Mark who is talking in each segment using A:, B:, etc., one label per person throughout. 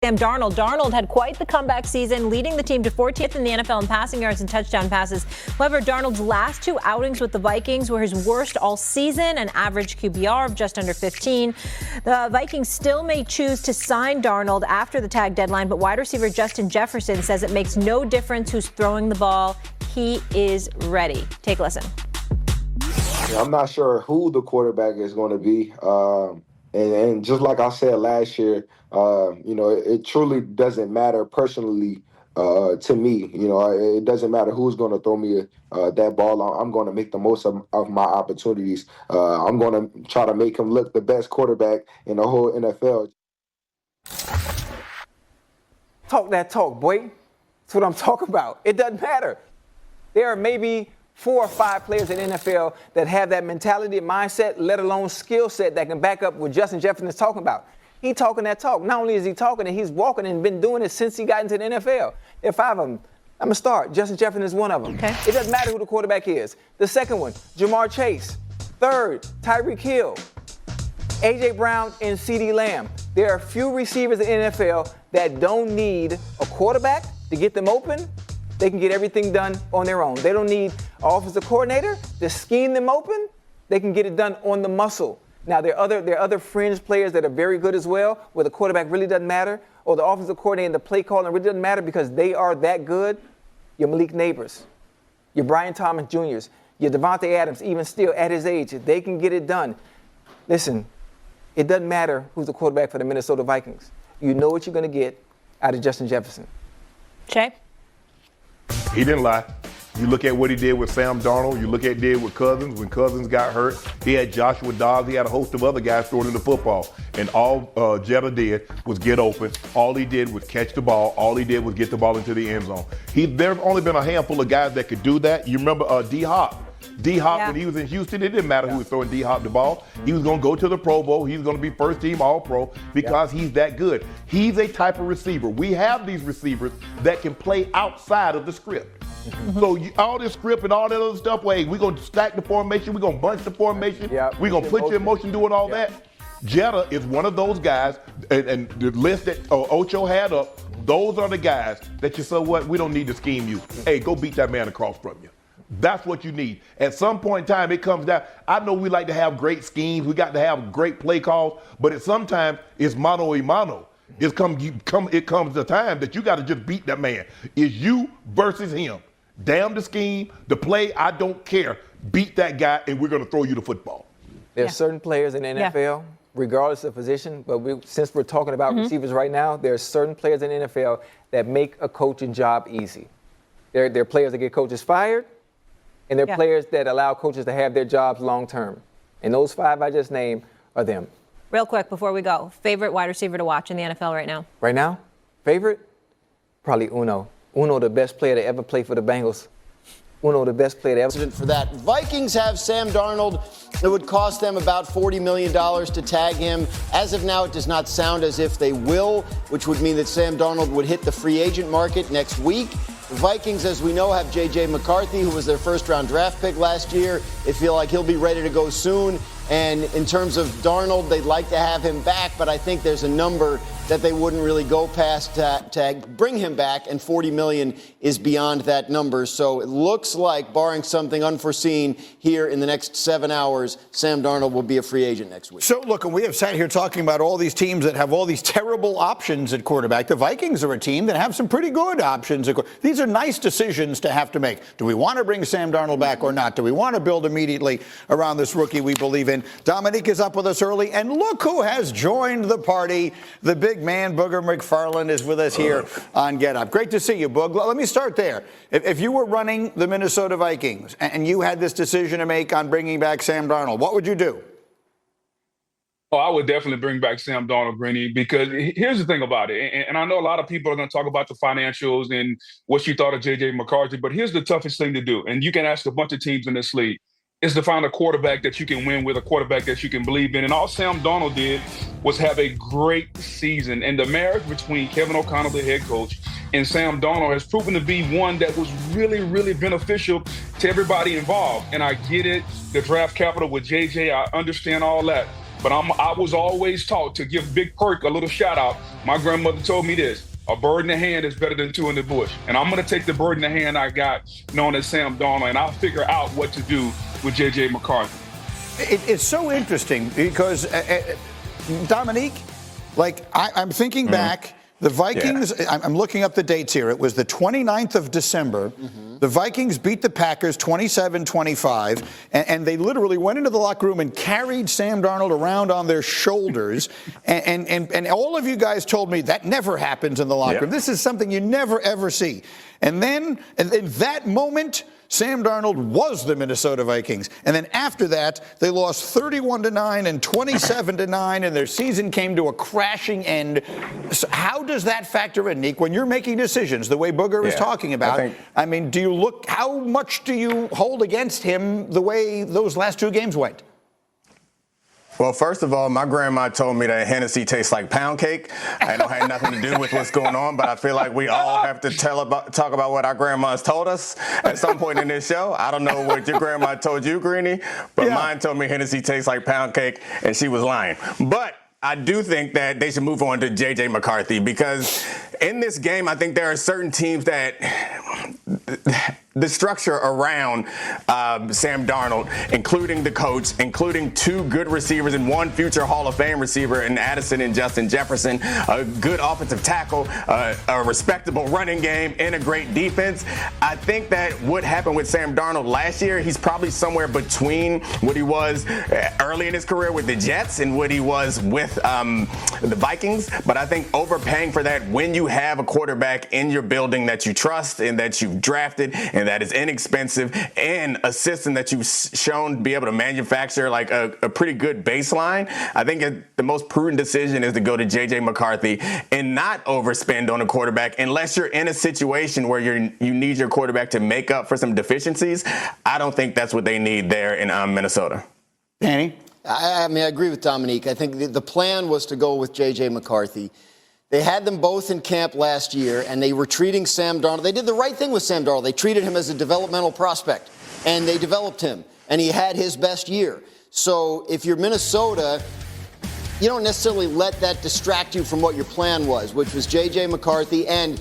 A: Sam Darnold. Darnold had quite the comeback season, leading the team to 14th in the NFL in passing yards and touchdown passes. However, Darnold's last 2 outings with the Vikings were his worst all season, an average QBR of just under 15. The Vikings still may choose to sign Darnold after the tag deadline, but wide receiver Justin Jefferson says it makes no difference who's throwing the ball. He is ready. Take a listen.
B: I'm not sure who the quarterback is going to be. And just like I said last year, it truly doesn't matter personally to me. It doesn't matter who's going to throw me that ball. I'm going to make the most of my opportunities. I'm going to try to make him look the best quarterback in the whole NFL.
C: Talk that talk, boy. That's what I'm talking about. It doesn't matter. There are maybe 4 or 5 players in the NFL that have that mentality and mindset, let alone skill set that can back up what Justin Jefferson is talking about. He talking that talk. Not only is he talking it, he's walking and been doing it since he got into the NFL. There are 5 of them. I'm going to start. Justin Jefferson is one of them.
A: Okay.
C: It doesn't matter who the quarterback is. The second one, Jamar Chase. Third, Tyreek Hill. A.J. Brown and C.D. Lamb. There are few receivers in the NFL that don't need a quarterback to get them open. They can get everything done on their own. They don't need an offensive coordinator to scheme them open. They can get it done on the muscle. Now, there are other fringe players that are very good as well, where the quarterback really doesn't matter, or the offensive coordinator and the play calling really doesn't matter because they are that good. Your Malik Neighbors, your Brian Thomas Jr.'s, your Devontae Adams, even still at his age, they can get it done. Listen, it doesn't matter who's the quarterback for the Minnesota Vikings. You know what you're going to get out of Justin Jefferson.
A: Shay?
D: He didn't lie. You look at what he did with Sam Darnold. You look at what he did with Cousins. When Cousins got hurt, he had Joshua Dobbs. He had a host of other guys throwing in the football. And all Jetta did was get open. All he did was catch the ball. All he did was get the ball into the end zone. There's only been a handful of guys that could do that. You remember D-Hop. D-Hop, when he was in Houston, it didn't matter who was throwing D-Hop the ball. He was going to go to the Pro Bowl. He was going to be first-team All-Pro because he's that good. He's a type of receiver. We have these receivers that can play outside of the script. So all this script and all that other stuff, we're going to stack the formation. We're going to bunch the formation. We're going to put you in motion doing all that. Jetta is one of those guys, and the list that Ocho had up, those are the guys that you say, what, we don't need to scheme you. Hey, go beat that man across from you. That's what you need. At some point in time, it comes down. I know we like to have great schemes. We got to have great play calls. But at some time, it's mano a mano. It comes the time that you got to just beat that man. It's you versus him. Damn the scheme, the play, I don't care. Beat that guy, and we're going to throw you the football.
C: There's certain players in the NFL, regardless of position, but since we're talking about receivers right now, there are certain players in the NFL that make a coaching job easy. There are players that get coaches fired, and there are players that allow coaches to have their jobs long term. And those 5 I just named are them.
A: Real quick before we go, favorite wide receiver to watch in the NFL right now?
C: Right now? Favorite? Probably Uno. Uno, the best player to ever play for the Bengals. Uno, the best player to ever.
E: For that, Vikings have Sam Darnold. It would cost them about $40 million to tag him. As of now, it does not sound as if they will, which would mean that Sam Darnold would hit the free agent market next week. The Vikings, as we know, have J.J. McCarthy, who was their first-round draft pick last year. They feel like he'll be ready to go soon. And in terms of Darnold, they'd like to have him back, but I think there's a number that they wouldn't really go past to bring him back, and $40 million is beyond that number. So it looks like, barring something unforeseen here in the next 7 hours, Sam Darnold will be a free agent next week.
F: So, look, we have sat here talking about all these teams that have all these terrible options at quarterback. The Vikings are a team that have some pretty good options. These are nice decisions to have to make. Do we want to bring Sam Darnold back or not? Do we want to build immediately around this rookie we believe in? Dominique is up with us early, and look who has joined the party. The big man, Booger McFarland, is with us here on Get Up. Great to see you, Boog. Let me start there. If you were running the Minnesota Vikings and you had this decision to make on bringing back Sam Darnold, what would you do?
G: Oh, I would definitely bring back Sam Darnold, Greeny, because here's the thing about it. And I know a lot of people are going to talk about the financials and what you thought of J.J. McCarthy, but here's the toughest thing to do. And you can ask a bunch of teams in this league. Is to find a quarterback that you can win with, a quarterback that you can believe in. And all Sam Darnold did was have a great season. And the marriage between Kevin O'Connell, the head coach, and Sam Darnold has proven to be one that was really, really beneficial to everybody involved. And I get it, the draft capital with JJ, I understand all that. But I was always taught to give Big Perk a little shout out. My grandmother told me this: a bird in the hand is better than two in the bush. And I'm going to take the bird in the hand I got, known as Sam Darnold, and I'll figure out what to do with J.J. McCarthy.
F: It's so interesting because, Dominique, like I'm thinking back, the Vikings, I'm looking up the dates here. It was the 29th of December. The Vikings beat the Packers 27-25, and they literally went into the locker room and carried Sam Darnold around on their shoulders. And all of you guys told me that never happens in the locker room. This is something you never, ever see. And then in that moment, Sam Darnold was the Minnesota Vikings. And then after that, they lost 31-9 and 27-9, and their season came to a crashing end. So how does that factor in, Neek, when you're making decisions the way Booger is talking about? I mean, how much do you hold against him the way those last two games went?
H: Well, first of all, my grandma told me that Hennessy tastes like pound cake. I don't have nothing to do with what's going on, but I feel like we all have to talk about what our grandmas told us at some point in this show. I don't know what your grandma told you, Greeny, but mine told me Hennessy tastes like pound cake, and she was lying. But I do think that they should move on to J.J. McCarthy, because in this game, I think there are certain teams that the structure around Sam Darnold, including the coach, including two good receivers and one future Hall of Fame receiver in Addison and Justin Jefferson, a good offensive tackle, a respectable running game, and a great defense. I think that what happened with Sam Darnold last year, he's probably somewhere between what he was early in his career with the Jets and what he was with the Vikings. But I think overpaying for that when you have a quarterback in your building that you trust and that you've drafted and that is inexpensive, and a system that you've shown to be able to manufacture like a pretty good baseline, I think the most prudent decision is to go to J.J. McCarthy and not overspend on a quarterback unless you're in a situation where you need your quarterback to make up for some deficiencies. I don't think that's what they need there in Minnesota.
F: Danny?
E: I mean, I agree with Dominique. I think the plan was to go with J.J. McCarthy. They had them both in camp last year, and they were treating Sam Darnold. They did the right thing with Sam Darnold. They treated him as a developmental prospect, and they developed him, and he had his best year. So if you're Minnesota, you don't necessarily let that distract you from what your plan was, which was J.J. McCarthy and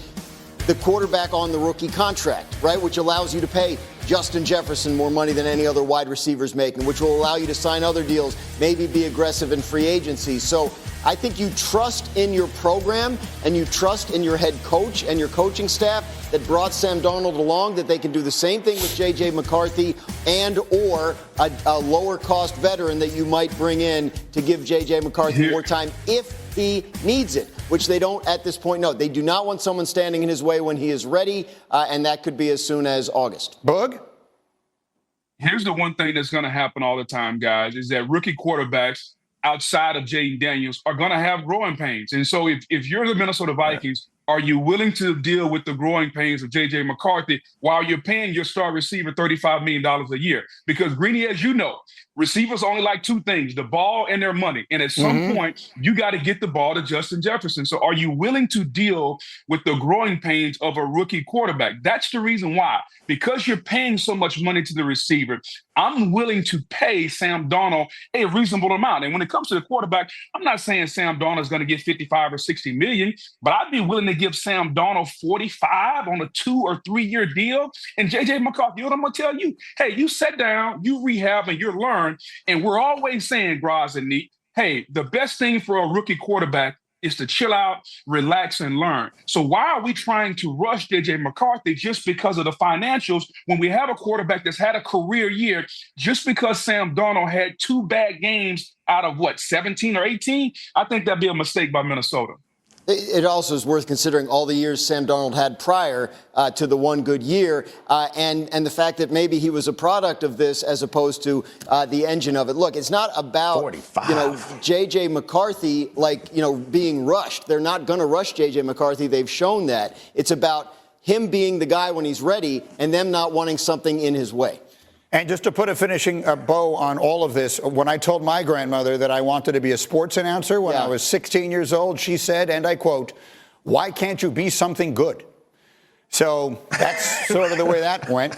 E: the quarterback on the rookie contract, right, which allows you to pay Justin Jefferson more money than any other wide receivers making, which will allow you to sign other deals, maybe be aggressive in free agency. So I think you trust in your program and you trust in your head coach and your coaching staff that brought Sam Darnold along, that they can do the same thing with J.J. McCarthy and or a lower-cost veteran that you might bring in to give J.J. McCarthy more time if he needs it, which they don't at this point know. They do not want someone standing in his way when he is ready, and that could be as soon as August.
F: Bug?
G: Here's the one thing that's going to happen all the time, guys, is that rookie quarterbacks outside of Jayden Daniels are going to have growing pains. And so if you're the Minnesota Vikings, are you willing to deal with the growing pains of J.J. McCarthy while you're paying your star receiver $35 million a year? Because, Greeny, as you know, receivers only like two things, the ball and their money. And at some point, you got to get the ball to Justin Jefferson. So are you willing to deal with the growing pains of a rookie quarterback? That's the reason why. Because you're paying so much money to the receiver, I'm willing to pay Sam Darnold a reasonable amount. And when it comes to the quarterback, I'm not saying Sam Darnold is going to get 55 or 60 million, but I'd be willing to give Sam Darnold 45 on a 2 or 3 year deal. And J.J. McCarthy, you know what I'm going to tell you? Hey, you sit down, you rehab, and you learn. And we're always saying, Graz and Neat, hey, the best thing for a rookie quarterback is to chill out, relax, and learn. So why are we trying to rush J.J. McCarthy just because of the financials when we have a quarterback that's had a career year just because Sam Darnold had 2 bad games out of, 17 or 18? I think that'd be a mistake by Minnesota.
E: It also is worth considering all the years Sam Darnold had prior to the one good year and the fact that maybe he was a product of this as opposed to the engine of it. Look, it's not about
H: 45.
E: J.J. McCarthy being rushed. They're not going to rush J.J. McCarthy. They've shown that. It's about him being the guy when he's ready and them not wanting something in his way.
F: And just to put a finishing bow on all of this, when I told my grandmother that I wanted to be a sports announcer when I was 16 years old, she said, and I quote, "Why can't you be something good?" So that's sort of the way that went.